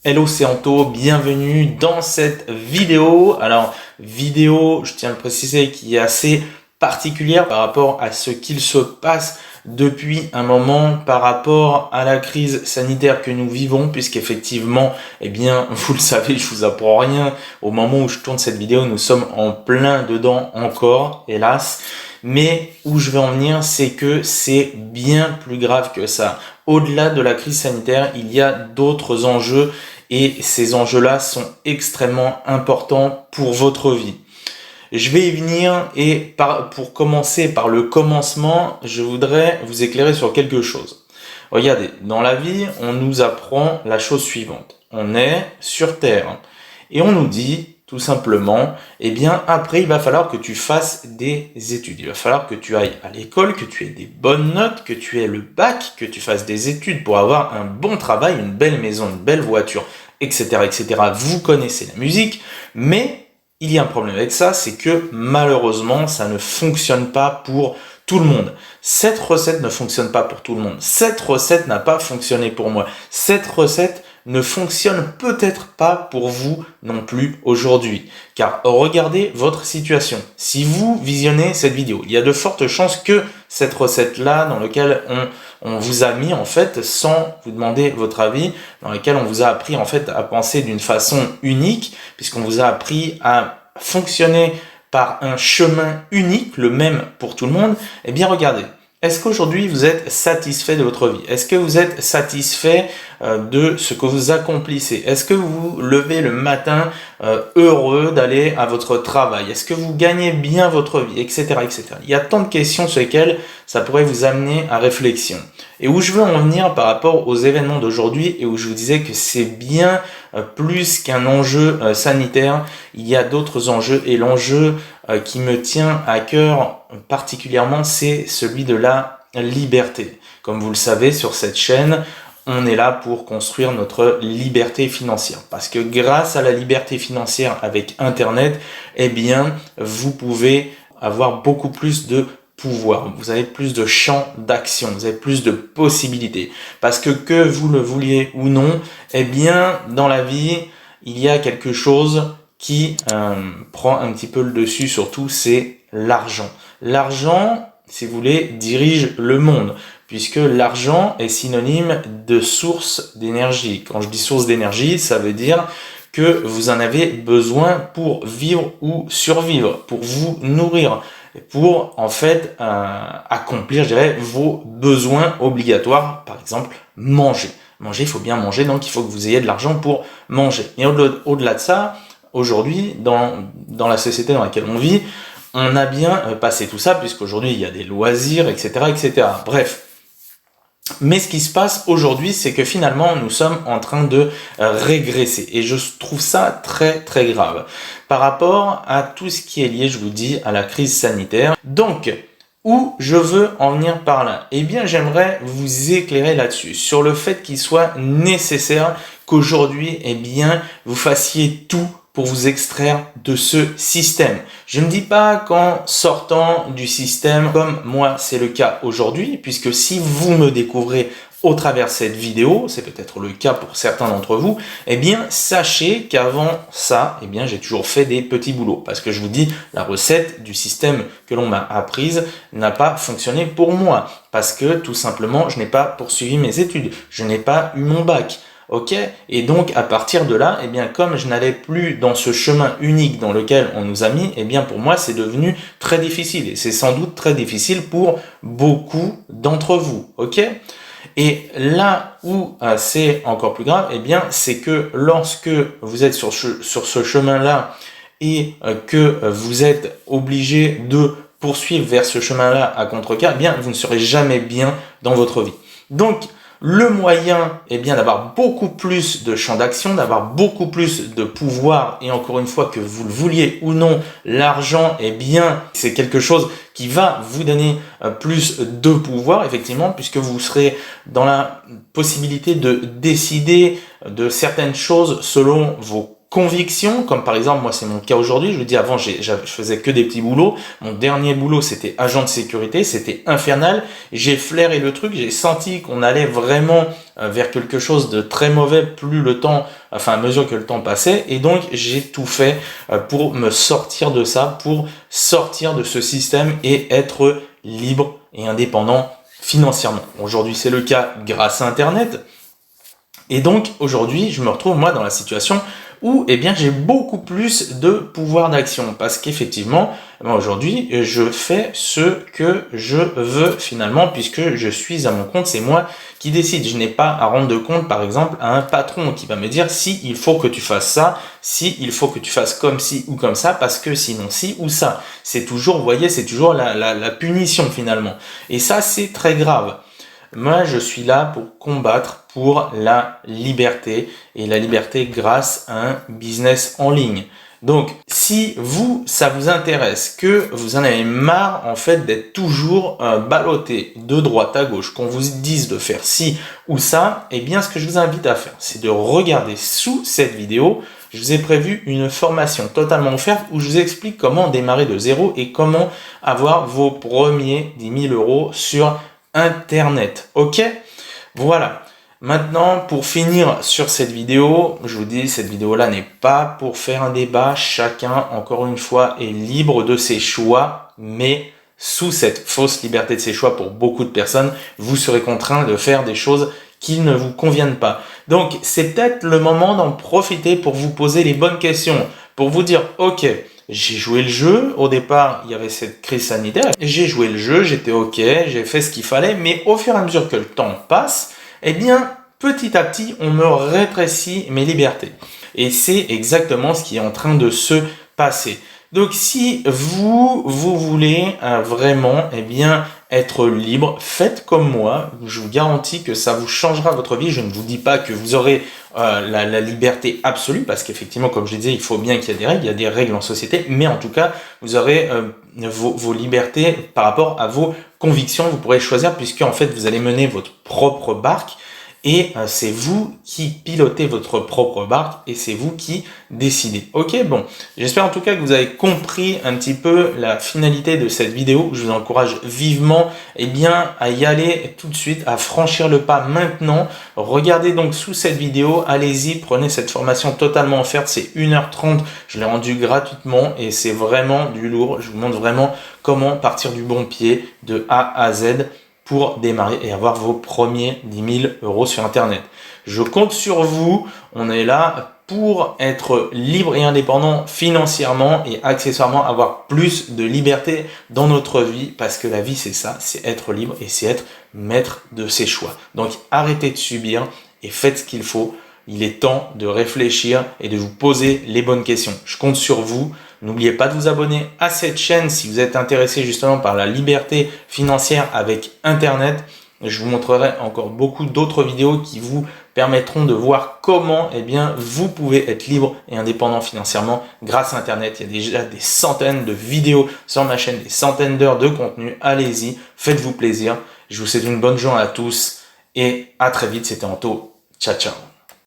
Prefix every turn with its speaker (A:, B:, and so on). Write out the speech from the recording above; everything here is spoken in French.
A: Hello, c'est Anto, bienvenue dans cette vidéo. Alors, vidéo, je tiens à le préciser, qui est assez particulière par rapport à ce qu'il se passe depuis un moment par rapport à la crise sanitaire que nous vivons, puisqu'effectivement, eh bien, vous le savez, je vous apprends rien. Au moment où je tourne cette vidéo, nous sommes en plein dedans encore, hélas. Mais où je veux en venir, c'est que c'est bien plus grave que ça. Au-delà de la crise sanitaire, il y a d'autres enjeux et ces enjeux-là sont extrêmement importants pour votre vie. Je vais y venir et pour commencer par le commencement, je voudrais vous éclairer sur quelque chose. Regardez, dans la vie, on nous apprend la chose suivante. On est sur Terre et on nous dit tout simplement, eh bien après il va falloir que tu fasses des études. Il va falloir que tu ailles à l'école, que tu aies des bonnes notes, que tu aies le bac, que tu fasses des études pour avoir un bon travail, une belle maison, une belle voiture, etc., etc. Vous connaissez la musique, mais il y a un problème avec ça, c'est que malheureusement, ça ne fonctionne pas pour tout le monde. Cette recette ne fonctionne pas pour tout le monde. Cette recette n'a pas fonctionné pour moi. Cette recette ne fonctionne peut-être pas pour vous non plus aujourd'hui. Car regardez votre situation. Si vous visionnez cette vidéo, il y a de fortes chances que cette recette-là, dans laquelle on vous a mis en fait, sans vous demander votre avis, dans laquelle on vous a appris en fait à penser d'une façon unique, puisqu'on vous a appris à fonctionner par un chemin unique, le même pour tout le monde, eh bien regardez. Est-ce qu'aujourd'hui vous êtes satisfait de votre vie? Est-ce que vous êtes satisfait de ce que vous accomplissez? Est-ce que vous vous levez le matin heureux d'aller à votre travail? Est-ce que vous gagnez bien votre vie? Etc., etc. Il y a tant de questions sur lesquelles ça pourrait vous amener à réflexion. Et où je veux en venir par rapport aux événements d'aujourd'hui et où je vous disais que c'est bien plus qu'un enjeu sanitaire, il y a d'autres enjeux et l'enjeu qui me tient à cœur particulièrement, c'est celui de la liberté. Comme vous le savez, sur cette chaîne, on est là pour construire notre liberté financière. Parce que grâce à la liberté financière avec Internet, eh bien, vous pouvez avoir beaucoup plus de pouvoir. Vous avez plus de champs d'action, vous avez plus de possibilités. Parce que vous le vouliez ou non, eh bien, dans la vie, il y a quelque chose qui prend un petit peu le dessus sur tout, c'est l'argent. L'argent, si vous voulez, dirige le monde, puisque l'argent est synonyme de source d'énergie. Quand je dis source d'énergie, ça veut dire que vous en avez besoin pour vivre ou survivre, pour vous nourrir, pour en fait accomplir, je dirais, vos besoins obligatoires, par exemple manger. Manger, il faut bien manger, donc il faut que vous ayez de l'argent pour manger. Et au-delà de ça, aujourd'hui, dans la société dans laquelle on vit, on a bien passé tout ça, puisqu'aujourd'hui il y a des loisirs, etc., etc. Bref. Mais ce qui se passe aujourd'hui, c'est que finalement, nous sommes en train de régresser. Et je trouve ça très, très grave. Par rapport à tout ce qui est lié, je vous dis, à la crise sanitaire. Donc, où je veux en venir par là? Eh bien, j'aimerais vous éclairer là-dessus, sur le fait qu'il soit nécessaire qu'aujourd'hui, eh bien, vous fassiez tout pour vous extraire de ce système. Je ne dis pas qu'en sortant du système, comme moi c'est le cas aujourd'hui, puisque si vous me découvrez au travers de cette vidéo, c'est peut-être le cas pour certains d'entre vous, eh bien sachez qu'avant ça, eh bien j'ai toujours fait des petits boulots, parce que je vous dis, la recette du système que l'on m'a apprise n'a pas fonctionné pour moi, parce que tout simplement je n'ai pas poursuivi mes études, je n'ai pas eu mon bac. Ok, et donc à partir de là, eh bien comme je n'allais plus dans ce chemin unique dans lequel on nous a mis, eh bien pour moi c'est devenu très difficile et c'est sans doute très difficile pour beaucoup d'entre vous. Ok, et là où c'est encore plus grave, eh bien c'est que lorsque vous êtes sur ce chemin-là et que vous êtes obligé de poursuivre vers ce chemin-là à contre-cœur, eh bien vous ne serez jamais bien dans votre vie. Donc le moyen est bien d'avoir beaucoup plus de champs d'action, d'avoir beaucoup plus de pouvoir, et encore une fois que vous le vouliez ou non, l'argent est bien, c'est quelque chose qui va vous donner plus de pouvoir, effectivement, puisque vous serez dans la possibilité de décider de certaines choses selon vos convictions, comme par exemple, moi c'est mon cas aujourd'hui, je vous dis avant je faisais que des petits boulots, mon dernier boulot c'était agent de sécurité, c'était infernal, j'ai flairé le truc, j'ai senti qu'on allait vraiment vers quelque chose de très mauvais à mesure que le temps passait, et donc j'ai tout fait pour me sortir de ça, pour sortir de ce système et être libre et indépendant financièrement. Aujourd'hui c'est le cas grâce à Internet, et donc aujourd'hui je me retrouve moi dans la situation où j'ai beaucoup plus de pouvoir d'action parce qu'effectivement, aujourd'hui, je fais ce que je veux finalement puisque je suis à mon compte, c'est moi qui décide. Je n'ai pas à rendre de compte, par exemple, à un patron qui va me dire si il faut que tu fasses ça, si il faut que tu fasses comme ci ou comme ça parce que sinon ci ou ça. C'est toujours, vous voyez, c'est toujours la punition finalement. Et ça, c'est très grave. Moi, je suis là pour combattre pour la liberté et la liberté grâce à un business en ligne. Donc, si ça vous intéresse, que vous en avez marre en fait d'être toujours ballotté de droite à gauche, qu'on vous dise de faire ci ou ça, ce que je vous invite à faire, c'est de regarder sous cette vidéo. Je vous ai prévu une formation totalement offerte où je vous explique comment démarrer de zéro et comment avoir vos premiers 10 000 euros sur Internet. Ok? Voilà. Maintenant, pour finir sur cette vidéo, je vous dis, cette vidéo-là n'est pas pour faire un débat. Chacun, encore une fois, est libre de ses choix, mais sous cette fausse liberté de ses choix pour beaucoup de personnes, vous serez contraint de faire des choses qui ne vous conviennent pas. Donc, c'est peut-être le moment d'en profiter pour vous poser les bonnes questions, pour vous dire, ok, j'ai joué le jeu, au départ, il y avait cette crise sanitaire, j'ai joué le jeu, j'étais ok, j'ai fait ce qu'il fallait, mais au fur et à mesure que le temps passe, petit à petit, on me rétrécit mes libertés. Et c'est exactement ce qui est en train de se passer. Donc, si vous voulez vraiment, être libre, faites comme moi. Je vous garantis que ça vous changera votre vie. Je ne vous dis pas que vous aurez la liberté absolue, parce qu'effectivement, comme je disais, il faut bien qu'il y ait des règles. Il y a des règles en société, mais en tout cas, vous aurez vos libertés par rapport à vos convictions. Vous pourrez choisir, puisque en fait, vous allez mener votre propre barque. Et c'est vous qui pilotez votre propre barque et c'est vous qui décidez. Ok, bon, j'espère en tout cas que vous avez compris un petit peu la finalité de cette vidéo. Je vous encourage vivement à y aller tout de suite, à franchir le pas maintenant. Regardez donc sous cette vidéo, allez-y, prenez cette formation totalement offerte, c'est 1h30, je l'ai rendue gratuitement et c'est vraiment du lourd. Je vous montre vraiment comment partir du bon pied de A à Z pour démarrer et avoir vos premiers 10 000 euros sur Internet. Je compte sur vous, on est là pour être libre et indépendant financièrement et accessoirement avoir plus de liberté dans notre vie parce que la vie c'est ça, c'est être libre et c'est être maître de ses choix. Donc arrêtez de subir et faites ce qu'il faut. Il est temps de réfléchir et de vous poser les bonnes questions. Je compte sur vous. N'oubliez pas de vous abonner à cette chaîne si vous êtes intéressé justement par la liberté financière avec Internet. Je vous montrerai encore beaucoup d'autres vidéos qui vous permettront de voir comment vous pouvez être libre et indépendant financièrement grâce à Internet. Il y a déjà des centaines de vidéos sur ma chaîne, des centaines d'heures de contenu. Allez-y, faites-vous plaisir. Je vous souhaite une bonne journée à tous et à très vite. C'était Anto. Ciao, ciao.